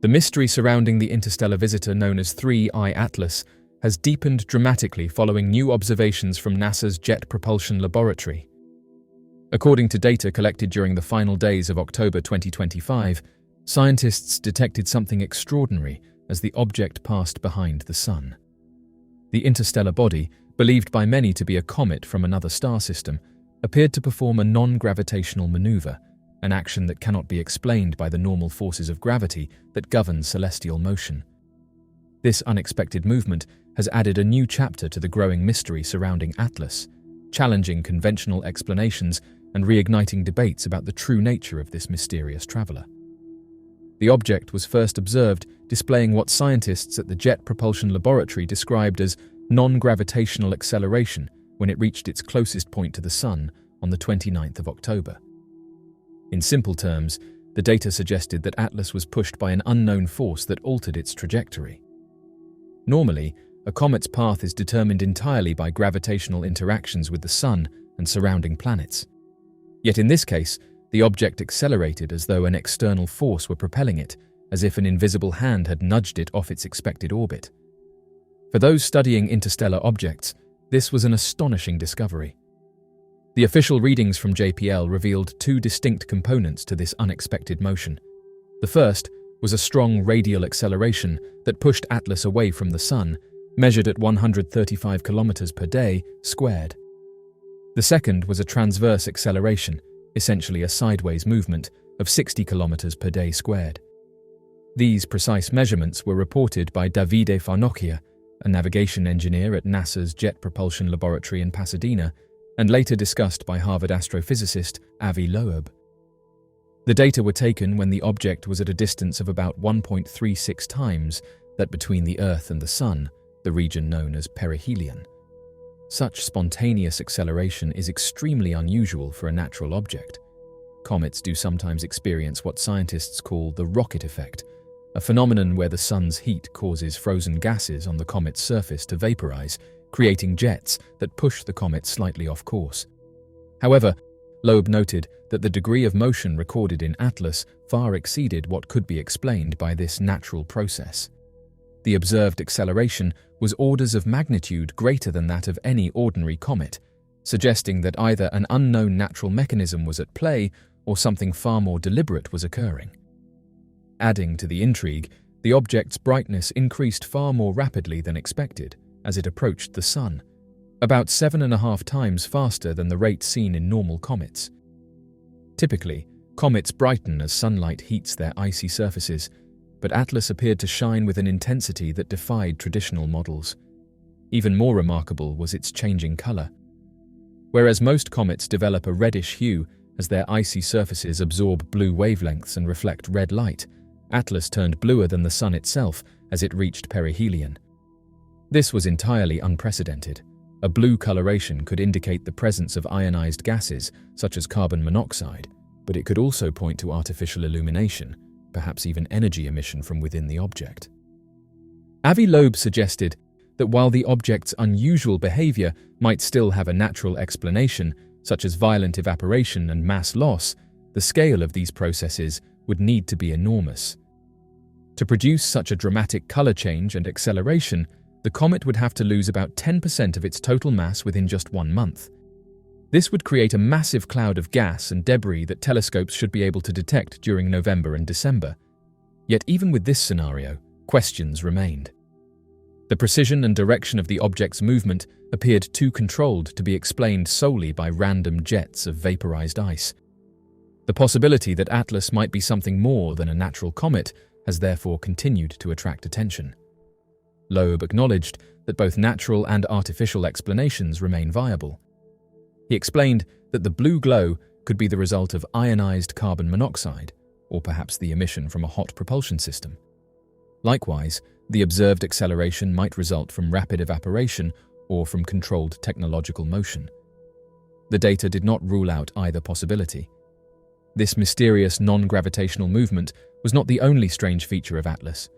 The mystery surrounding the interstellar visitor known as 3I Atlas has deepened dramatically following new observations from NASA's Jet Propulsion Laboratory. According to data collected during the final days of October 2025, scientists detected something extraordinary as the object passed behind the Sun. The interstellar body, believed by many to be a comet from another star system, appeared to perform a non-gravitational maneuver, an action that cannot be explained by the normal forces of gravity that govern celestial motion. This unexpected movement has added a new chapter to the growing mystery surrounding Atlas, challenging conventional explanations and reigniting debates about the true nature of this mysterious traveler. The object was first observed displaying what scientists at the Jet Propulsion Laboratory described as non-gravitational acceleration when it reached its closest point to the Sun on the 29th of October. In simple terms, the data suggested that Atlas was pushed by an unknown force that altered its trajectory. Normally, a comet's path is determined entirely by gravitational interactions with the Sun and surrounding planets. Yet in this case, the object accelerated as though an external force were propelling it, as if an invisible hand had nudged it off its expected orbit. For those studying interstellar objects, this was an astonishing discovery. The official readings from JPL revealed two distinct components to this unexpected motion. The first was a strong radial acceleration that pushed Atlas away from the Sun, measured at 135 kilometers per day squared. The second was a transverse acceleration, essentially a sideways movement, of 60 kilometers per day squared. These precise measurements were reported by Davide Farnocchia, a navigation engineer at NASA's Jet Propulsion Laboratory in Pasadena, and later discussed by Harvard astrophysicist Avi Loeb. The data were taken when the object was at a distance of about 1.36 times that between the Earth and the Sun, the region known as perihelion. Such spontaneous acceleration is extremely unusual for a natural object. Comets do sometimes experience what scientists call the rocket effect, a phenomenon where the Sun's heat causes frozen gases on the comet's surface to vaporize, creating jets that push the comet slightly off course. However, Loeb noted that the degree of motion recorded in Atlas far exceeded what could be explained by this natural process. The observed acceleration was orders of magnitude greater than that of any ordinary comet, suggesting that either an unknown natural mechanism was at play or something far more deliberate was occurring. Adding to the intrigue, the object's brightness increased far more rapidly than expected as it approached the Sun, about 7.5 times faster than the rate seen in normal comets. Typically, comets brighten as sunlight heats their icy surfaces, but Atlas appeared to shine with an intensity that defied traditional models. Even more remarkable was its changing color. Whereas most comets develop a reddish hue as their icy surfaces absorb blue wavelengths and reflect red light, Atlas turned bluer than the Sun itself as it reached perihelion. This was entirely unprecedented. A blue coloration could indicate the presence of ionized gases, such as carbon monoxide, but it could also point to artificial illumination, perhaps even energy emission from within the object. Avi Loeb suggested that while the object's unusual behavior might still have a natural explanation, such as violent evaporation and mass loss, the scale of these processes would need to be enormous. To produce such a dramatic color change and acceleration, the comet would have to lose about 10% of its total mass within just 1 month. This would create a massive cloud of gas and debris that telescopes should be able to detect during November and December. Yet even with this scenario, questions remained. The precision and direction of the object's movement appeared too controlled to be explained solely by random jets of vaporized ice. The possibility that Atlas might be something more than a natural comet has therefore continued to attract attention. Loeb acknowledged that both natural and artificial explanations remain viable. He explained that the blue glow could be the result of ionized carbon monoxide, or perhaps the emission from a hot propulsion system. Likewise, the observed acceleration might result from rapid evaporation or from controlled technological motion. The data did not rule out either possibility. This mysterious non-gravitational movement was not the only strange feature of Atlas.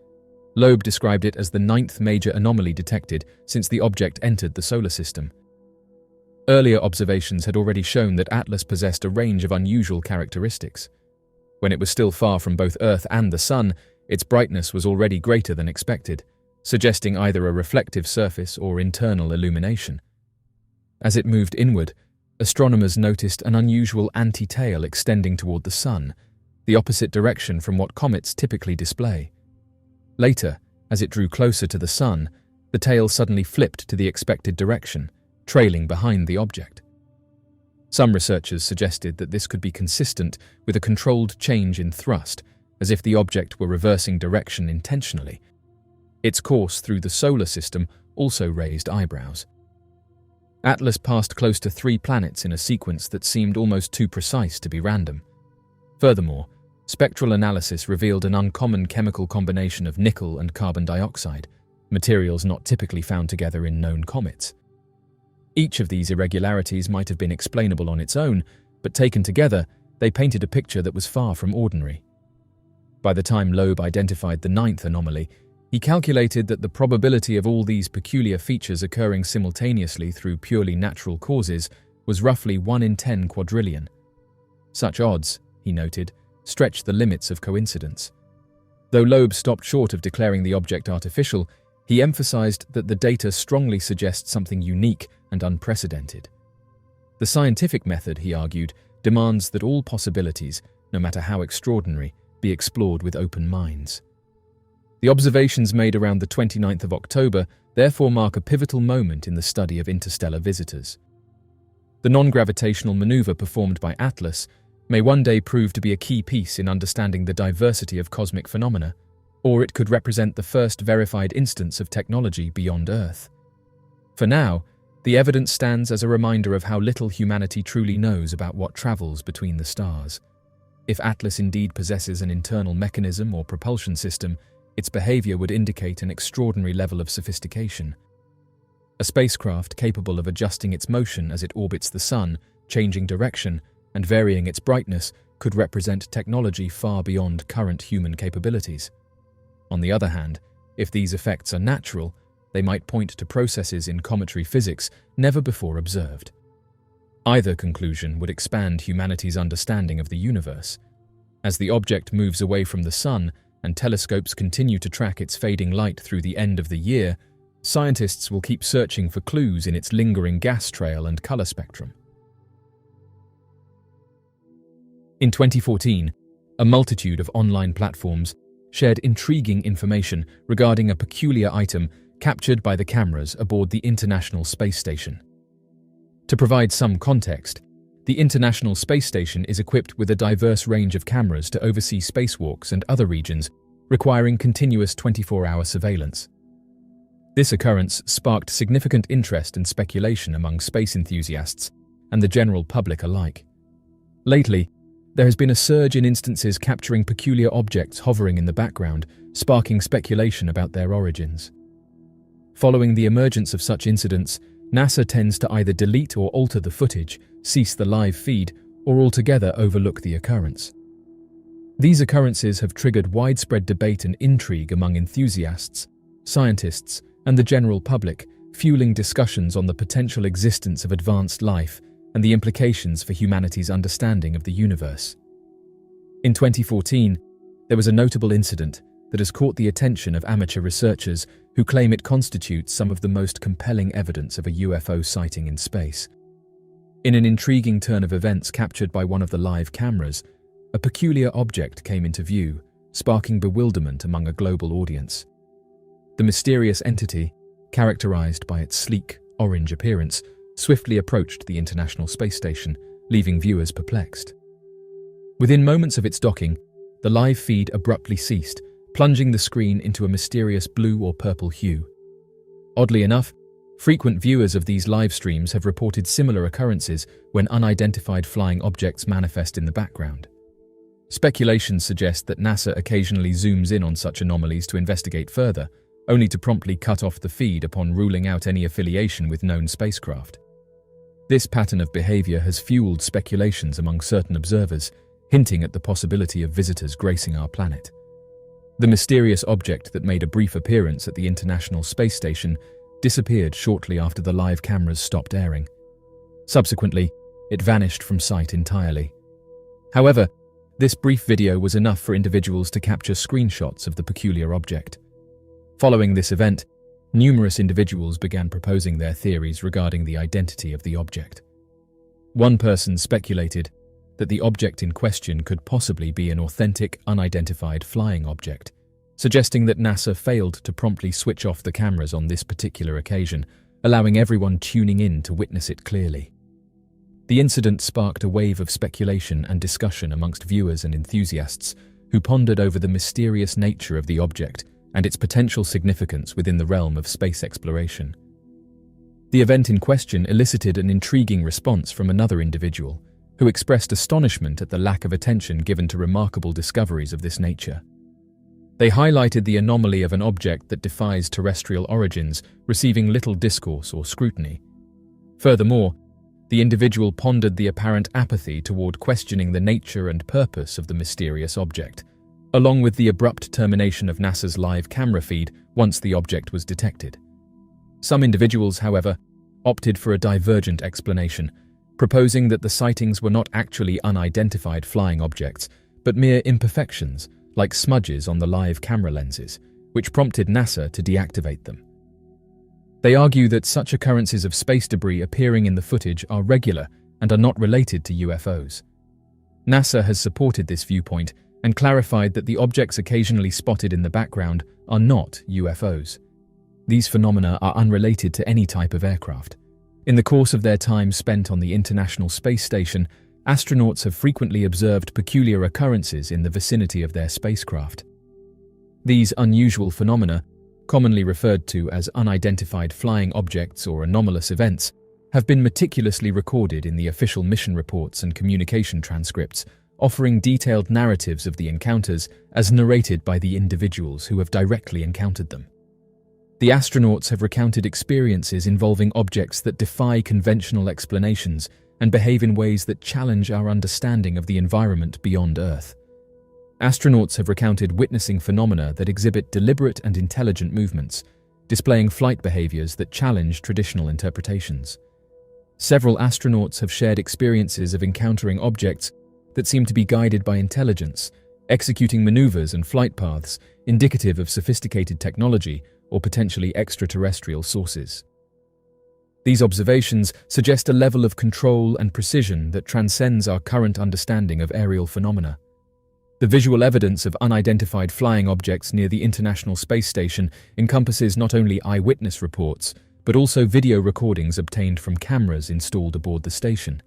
Loeb described it as the 9th major anomaly detected since the object entered the solar system. Earlier observations had already shown that Atlas possessed a range of unusual characteristics. When it was still far from both Earth and the Sun, Its brightness was already greater than expected, suggesting either a reflective surface or internal illumination. As it moved inward, astronomers noticed an unusual anti-tail extending toward the Sun, the opposite direction from what comets typically display. Later, as it drew closer to the Sun, the tail suddenly flipped to the expected direction, trailing behind the object. Some researchers suggested that this could be consistent with a controlled change in thrust, as if the object were reversing direction intentionally. Its course through the solar system also raised eyebrows. Atlas passed close to 3 planets in a sequence that seemed almost too precise to be random. Furthermore, spectral analysis revealed an uncommon chemical combination of nickel and carbon dioxide, materials not typically found together in known comets. Each of these irregularities might have been explainable on its own, but taken together, they painted a picture that was far from ordinary. By the time Loeb identified the 9th anomaly, he calculated that the probability of all these peculiar features occurring simultaneously through purely natural causes was roughly 1 in 10 quadrillion. Such odds, he noted, stretched the limits of coincidence. Though Loeb stopped short of declaring the object artificial, he emphasized that the data strongly suggests something unique and unprecedented. The scientific method, he argued, demands that all possibilities, no matter how extraordinary, be explored with open minds. The observations made around the 29th of October therefore mark a pivotal moment in the study of interstellar visitors. The non-gravitational maneuver performed by Atlas may one day prove to be a key piece in understanding the diversity of cosmic phenomena, or it could represent the first verified instance of technology beyond Earth. For now, the evidence stands as a reminder of how little humanity truly knows about what travels between the stars. If Atlas indeed possesses an internal mechanism or propulsion system, its behavior would indicate an extraordinary level of sophistication. A spacecraft capable of adjusting its motion as it orbits the Sun, changing direction, and varying its brightness could represent technology far beyond current human capabilities. On the other hand, if these effects are natural, they might point to processes in cometary physics never before observed. Either conclusion would expand humanity's understanding of the universe. As the object moves away from the Sun and telescopes continue to track its fading light through the end of the year, scientists will keep searching for clues in its lingering gas trail and color spectrum. In 2014, a multitude of online platforms shared intriguing information regarding a peculiar item captured by the cameras aboard the International Space Station. To provide some context, the International Space Station is equipped with a diverse range of cameras to oversee spacewalks and other regions requiring continuous 24-hour surveillance. This occurrence sparked significant interest and speculation among space enthusiasts and the general public alike. Lately, there has been a surge in instances capturing peculiar objects hovering in the background, sparking speculation about their origins. Following the emergence of such incidents, NASA tends to either delete or alter the footage, cease the live feed, or altogether overlook the occurrence. These occurrences have triggered widespread debate and intrigue among enthusiasts, scientists, and the general public, fueling discussions on the potential existence of advanced life and the implications for humanity's understanding of the universe. In 2014, there was a notable incident that has caught the attention of amateur researchers who claim it constitutes some of the most compelling evidence of a UFO sighting in space. In an intriguing turn of events captured by one of the live cameras, a peculiar object came into view, sparking bewilderment among a global audience. The mysterious entity, characterized by its sleek, orange appearance, swiftly approached the International Space Station, leaving viewers perplexed. Within moments of its docking, the live feed abruptly ceased, plunging the screen into a mysterious blue or purple hue. Oddly enough, frequent viewers of these live streams have reported similar occurrences when unidentified flying objects manifest in the background. Speculations suggest that NASA occasionally zooms in on such anomalies to investigate further, only to promptly cut off the feed upon ruling out any affiliation with known spacecraft. This pattern of behavior has fueled speculations among certain observers, hinting at the possibility of visitors gracing our planet. The mysterious object that made a brief appearance at the International Space Station disappeared shortly after the live cameras stopped airing. Subsequently, it vanished from sight entirely. However, This brief video was enough for individuals to capture screenshots of the peculiar object. Following this event, numerous individuals began proposing their theories regarding the identity of the object. One person speculated that the object in question could possibly be an authentic, unidentified flying object, suggesting that NASA failed to promptly switch off the cameras on this particular occasion, allowing everyone tuning in to witness it clearly. The incident sparked a wave of speculation and discussion amongst viewers and enthusiasts who pondered over the mysterious nature of the object and its potential significance within the realm of space exploration. The event in question elicited an intriguing response from another individual, who expressed astonishment at the lack of attention given to remarkable discoveries of this nature. They highlighted the anomaly of an object that defies terrestrial origins, receiving little discourse or scrutiny. Furthermore, the individual pondered the apparent apathy toward questioning the nature and purpose of the mysterious object, along with the abrupt termination of NASA's live camera feed once the object was detected. Some individuals, however, opted for a divergent explanation, proposing that the sightings were not actually unidentified flying objects, but mere imperfections, like smudges on the live camera lenses, which prompted NASA to deactivate them. They argue that such occurrences of space debris appearing in the footage are regular and are not related to UFOs. NASA has supported this viewpoint and clarified that the objects occasionally spotted in the background are not UFOs. These phenomena are unrelated to any type of aircraft. In the course of their time spent on the International Space Station, astronauts have frequently observed peculiar occurrences in the vicinity of their spacecraft. These unusual phenomena, commonly referred to as unidentified flying objects or anomalous events, have been meticulously recorded in the official mission reports and communication transcripts, offering detailed narratives of the encounters as narrated by the individuals who have directly encountered them. The astronauts have recounted experiences involving objects that defy conventional explanations and behave in ways that challenge our understanding of the environment beyond Earth. Astronauts have recounted witnessing phenomena that exhibit deliberate and intelligent movements, displaying flight behaviors that challenge traditional interpretations. Several astronauts have shared experiences of encountering objects that seem to be guided by intelligence, executing maneuvers and flight paths indicative of sophisticated technology or potentially extraterrestrial sources. These observations suggest a level of control and precision that transcends our current understanding of aerial phenomena. The visual evidence of unidentified flying objects near the International Space Station encompasses not only eyewitness reports, but also video recordings obtained from cameras installed aboard the station.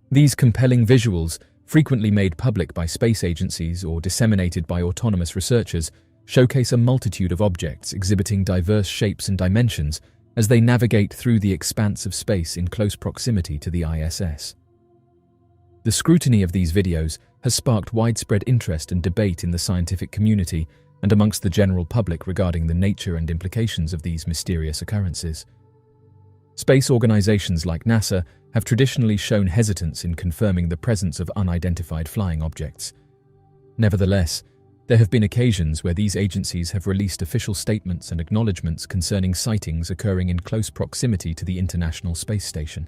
These compelling visuals, frequently made public by space agencies or disseminated by autonomous researchers, showcase a multitude of objects exhibiting diverse shapes and dimensions as they navigate through the expanse of space in close proximity to the ISS. The scrutiny of these videos has sparked widespread interest and debate in the scientific community and amongst the general public regarding the nature and implications of these mysterious occurrences. Space organizations like NASA have traditionally shown hesitance in confirming the presence of unidentified flying objects. Nevertheless, there have been occasions where these agencies have released official statements and acknowledgements concerning sightings occurring in close proximity to the International Space Station.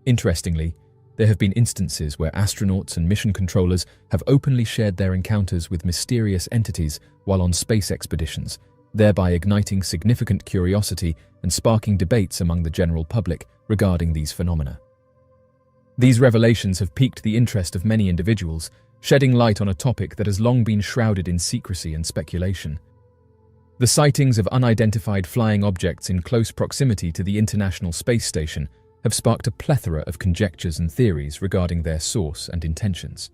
Interestingly, there have been instances where astronauts and mission controllers have openly shared their encounters with mysterious entities while on space expeditions, thereby igniting significant curiosity and sparking debates among the general public regarding these phenomena. These revelations have piqued the interest of many individuals, shedding light on a topic that has long been shrouded in secrecy and speculation. The sightings of unidentified flying objects in close proximity to the International Space Station have sparked a plethora of conjectures and theories regarding their source and intentions.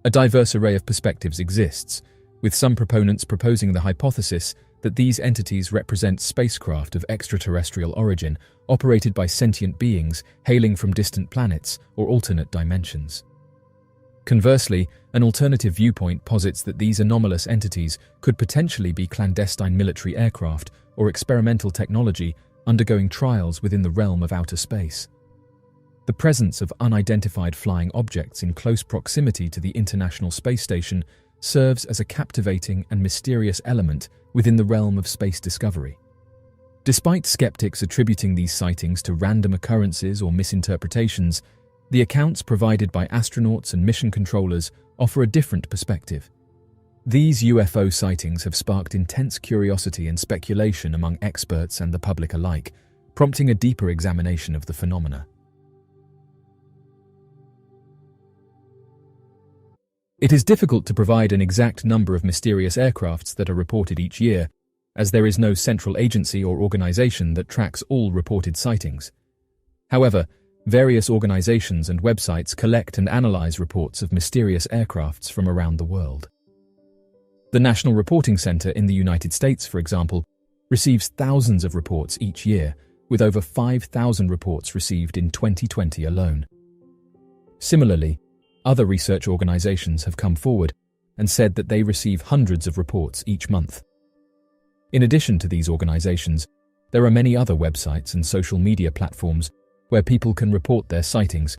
A diverse array of perspectives exists, with some proponents proposing the hypothesis that these entities represent spacecraft of extraterrestrial origin operated by sentient beings hailing from distant planets or alternate dimensions. Conversely, an alternative viewpoint posits that these anomalous entities could potentially be clandestine military aircraft or experimental technology undergoing trials within the realm of outer space. The presence of unidentified flying objects in close proximity to the International Space Station serves as a captivating and mysterious element within the realm of space discovery. Despite skeptics attributing these sightings to random occurrences or misinterpretations, the accounts provided by astronauts and mission controllers offer a different perspective. These UFO sightings have sparked intense curiosity and speculation among experts and the public alike, prompting a deeper examination of the phenomena. It is difficult to provide an exact number of mysterious aircrafts that are reported each year, as there is no central agency or organization that tracks all reported sightings. However, various organizations and websites collect and analyze reports of mysterious aircrafts from around the world. The National Reporting Center in the United States, for example, receives thousands of reports each year, with over 5,000 reports received in 2020 alone. Similarly, other research organizations have come forward and said that they receive hundreds of reports each month. In addition to these organizations, there are many other websites and social media platforms where people can report their sightings,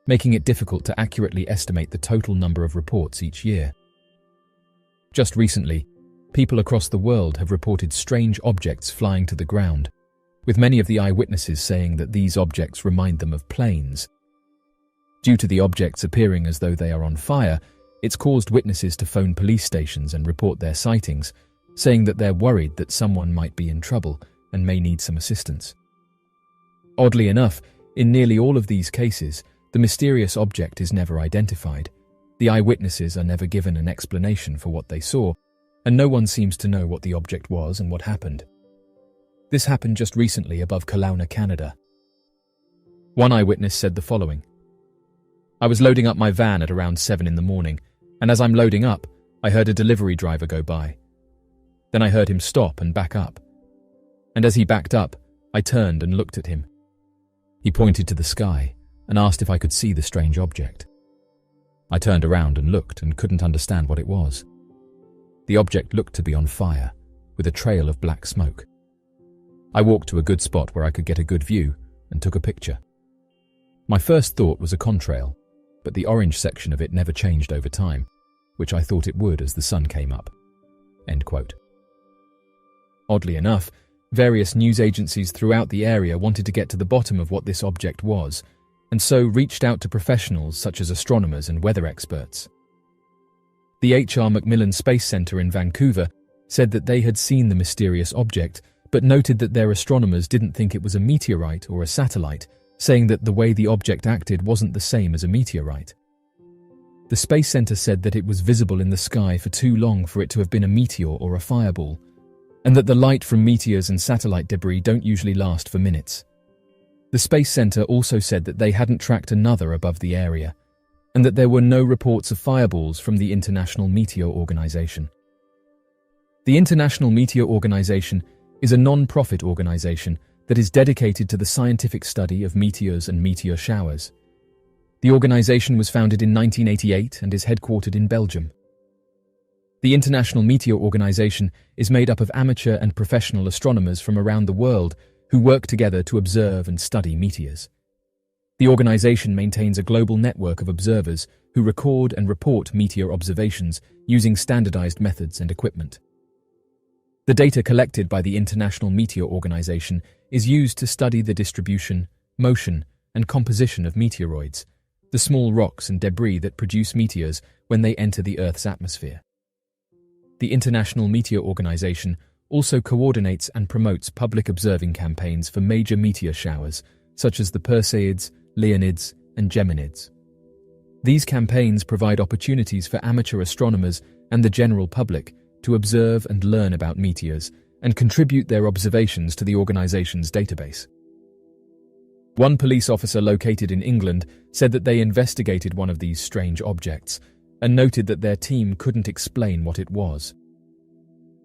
making it difficult to accurately estimate the total number of reports each year. Just recently, people across the world have reported strange objects flying to the ground, with many of the eyewitnesses saying that these objects remind them of planes. Due to the objects appearing as though they are on fire, it's caused witnesses to phone police stations and report their sightings, saying that they're worried that someone might be in trouble and may need some assistance. Oddly enough, in nearly all of these cases, the mysterious object is never identified. The eyewitnesses are never given an explanation for what they saw, and no one seems to know what the object was and what happened. This happened just recently above Kelowna, Canada. One eyewitness said the following: "I was loading up my van at around 7 in the morning, and as I'm loading up, I heard a delivery driver go by. Then I heard him stop and back up. And as he backed up, I turned and looked at him. He pointed to the sky and asked if I could see the strange object. I turned around and looked and couldn't understand what it was. The object looked to be on fire, with a trail of black smoke. I walked to a good spot where I could get a good view and took a picture. My first thought was a contrail, but the orange section of it never changed over time, which I thought it would as the sun came up." End quote. Oddly enough, various news agencies throughout the area wanted to get to the bottom of what this object was, and so reached out to professionals such as astronomers and weather experts. The H.R. Macmillan Space Center in Vancouver said that they had seen the mysterious object, but noted that their astronomers didn't think it was a meteorite or a satellite, saying that the way the object acted wasn't the same as a meteorite. The Space Center said that it was visible in the sky for too long for it to have been a meteor or a fireball, and that the light from meteors and satellite debris don't usually last for minutes. The Space Center also said that they hadn't tracked another above the area, and that there were no reports of fireballs from the International Meteor Organization. The International Meteor Organization is a non-profit organization that is dedicated to the scientific study of meteors and meteor showers. The organization was founded in 1988 and is headquartered in Belgium. The International Meteor Organization is made up of amateur and professional astronomers from around the world who work together to observe and study meteors. The organization maintains a global network of observers who record and report meteor observations using standardized methods and equipment. The data collected by the International Meteor Organization is used to study the distribution, motion, and composition of meteoroids, the small rocks and debris that produce meteors when they enter the Earth's atmosphere. The International Meteor Organization also coordinates and promotes public observing campaigns for major meteor showers, such as the Perseids, Leonids, and Geminids. These campaigns provide opportunities for amateur astronomers and the general public to observe and learn about meteors and contribute their observations to the organization's database. One police officer located in England said that they investigated one of these strange objects and noted that their team couldn't explain what it was.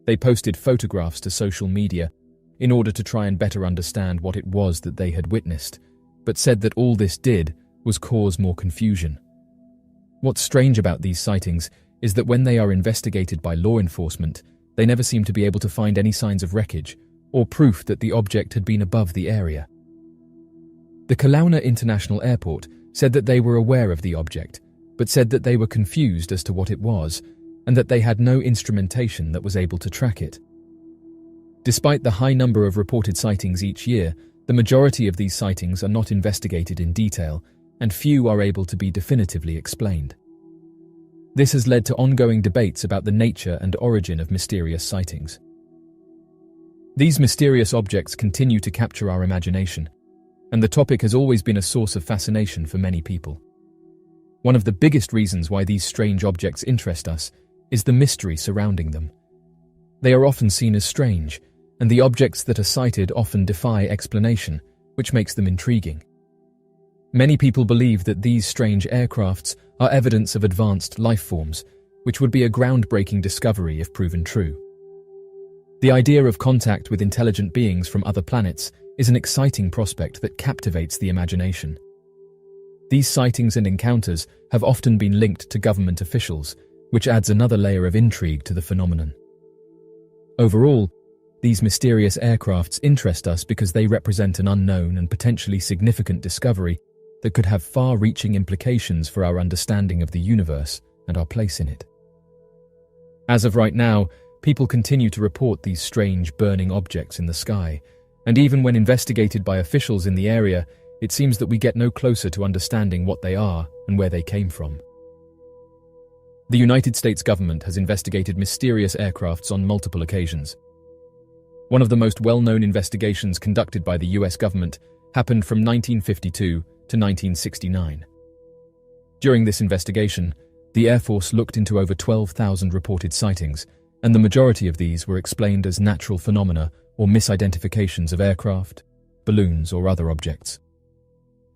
They posted photographs to social media in order to try and better understand what it was that they had witnessed, but said that all this did was cause more confusion. What's strange about these sightings is that when they are investigated by law enforcement, they never seem to be able to find any signs of wreckage or proof that the object had been above the area. The Kelowna International Airport said that they were aware of the object, but said that they were confused as to what it was and that they had no instrumentation that was able to track it. Despite the high number of reported sightings each year, the majority of these sightings are not investigated in detail, and few are able to be definitively explained. This has led to ongoing debates about the nature and origin of mysterious sightings. These mysterious objects continue to capture our imagination, and the topic has always been a source of fascination for many people. One of the biggest reasons why these strange objects interest us is the mystery surrounding them. They are often seen as strange, and the objects that are sighted often defy explanation, which makes them intriguing. Many people believe that these strange aircrafts are evidence of advanced life forms, which would be a groundbreaking discovery if proven true. The idea of contact with intelligent beings from other planets is an exciting prospect that captivates the imagination. These sightings and encounters have often been linked to government officials, which adds another layer of intrigue to the phenomenon. Overall, these mysterious aircrafts interest us because they represent an unknown and potentially significant discovery that could have far-reaching implications for our understanding of the universe and our place in it. As of right now, people continue to report these strange burning objects in the sky, and even when investigated by officials in the area, it seems that we get no closer to understanding what they are and where they came from. The United States government has investigated mysterious aircrafts on multiple occasions. One of the most well-known investigations conducted by the US government happened from 1952 to 1969. During this investigation, the Air Force looked into over 12,000 reported sightings, and the majority of these were explained as natural phenomena or misidentifications of aircraft, balloons, or other objects.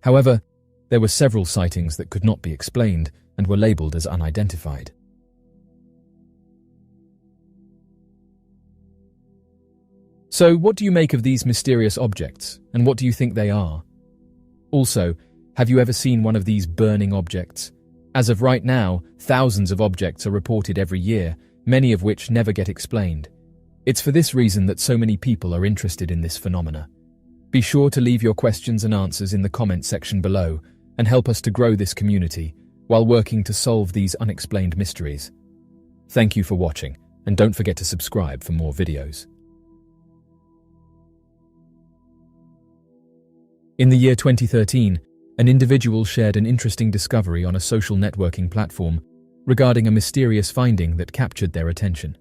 However, there were several sightings that could not be explained and were labeled as unidentified. So, what do you make of these mysterious objects, and what do you think they are? Also, have you ever seen one of these burning objects? As of right now, thousands of objects are reported every year, many of which never get explained. It's for this reason that so many people are interested in this phenomena. Be sure to leave your questions and answers in the comment section below and help us to grow this community while working to solve these unexplained mysteries. Thank you for watching, and don't forget to subscribe for more videos. In the year 2013, an individual shared an interesting discovery on a social networking platform regarding a mysterious finding that captured their attention.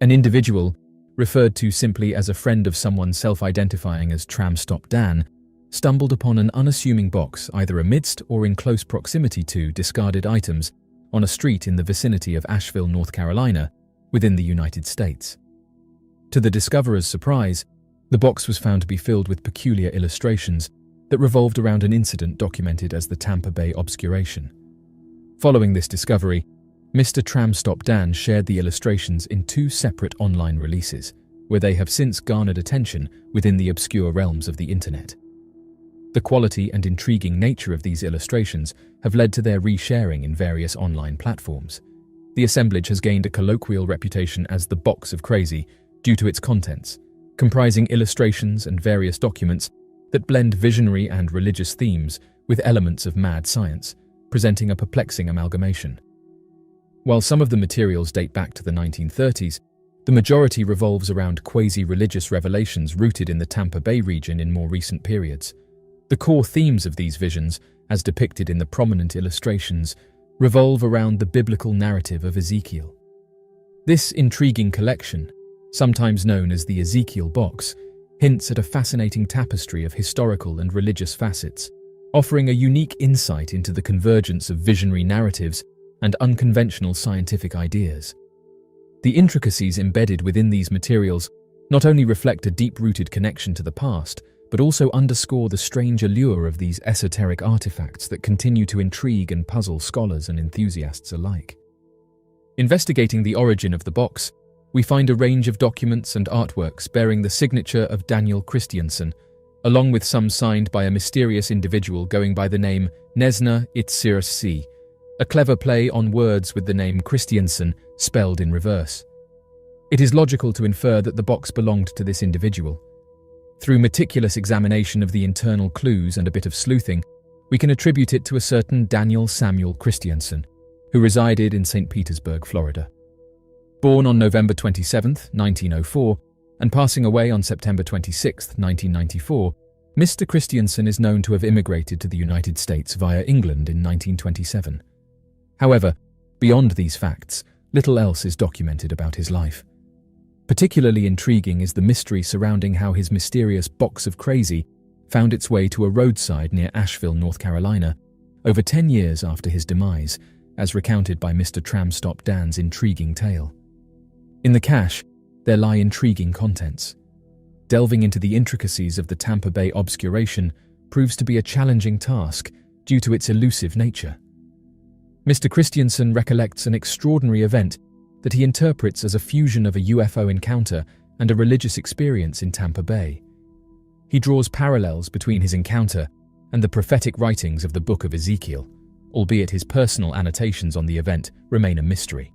An individual, referred to simply as a friend of someone self-identifying as Tram Stop Dan, stumbled upon an unassuming box either amidst or in close proximity to discarded items on a street in the vicinity of Asheville, North Carolina, within the United States. To the discoverer's surprise, the box was found to be filled with peculiar illustrations that revolved around an incident documented as the Tampa Bay Obscuration. Following this discovery, Mr. Tram Stop Dan shared the illustrations in 2 separate online releases, where they have since garnered attention within the obscure realms of the internet. The quality and intriguing nature of these illustrations have led to their resharing in various online platforms. The assemblage has gained a colloquial reputation as the Box of Crazy due to its contents, comprising illustrations and various documents that blend visionary and religious themes with elements of mad science, presenting a perplexing amalgamation. While some of the materials date back to the 1930s, the majority revolves around quasi-religious revelations rooted in the Tampa Bay region in more recent periods. The core themes of these visions, as depicted in the prominent illustrations, revolve around the biblical narrative of Ezekiel. This intriguing collection, sometimes known as the Ezekiel Box, hints at a fascinating tapestry of historical and religious facets, offering a unique insight into the convergence of visionary narratives and unconventional scientific ideas. The intricacies embedded within these materials not only reflect a deep-rooted connection to the past, but also underscore the strange allure of these esoteric artifacts that continue to intrigue and puzzle scholars and enthusiasts alike. Investigating the origin of the box, we find a range of documents and artworks bearing the signature of Daniel Christiansen, along with some signed by a mysterious individual going by the name Nesna Itzirsi, a clever play on words with the name Christiansen spelled in reverse. It is logical to infer that the box belonged to this individual. Through meticulous examination of the internal clues and a bit of sleuthing, we can attribute it to a certain Daniel Samuel Christiansen, who resided in St. Petersburg, Florida. Born on November 27, 1904, and passing away on September 26, 1994, Mr. Christiansen is known to have immigrated to the United States via England in 1927. However, Beyond these facts, little else is documented about his life. Particularly intriguing is the mystery surrounding how his mysterious box of crazy found its way to a roadside near Asheville, North Carolina, over 10 years after his demise, as recounted by Mr. Tramstop Dan's intriguing tale. In the cache, there lie intriguing contents. Delving into the intricacies of the Tampa Bay obscuration proves to be a challenging task due to its elusive nature. Mr. Christiansen recollects an extraordinary event that he interprets as a fusion of a UFO encounter and a religious experience in Tampa Bay. He draws parallels between his encounter and the prophetic writings of the Book of Ezekiel, albeit his personal annotations on the event remain a mystery.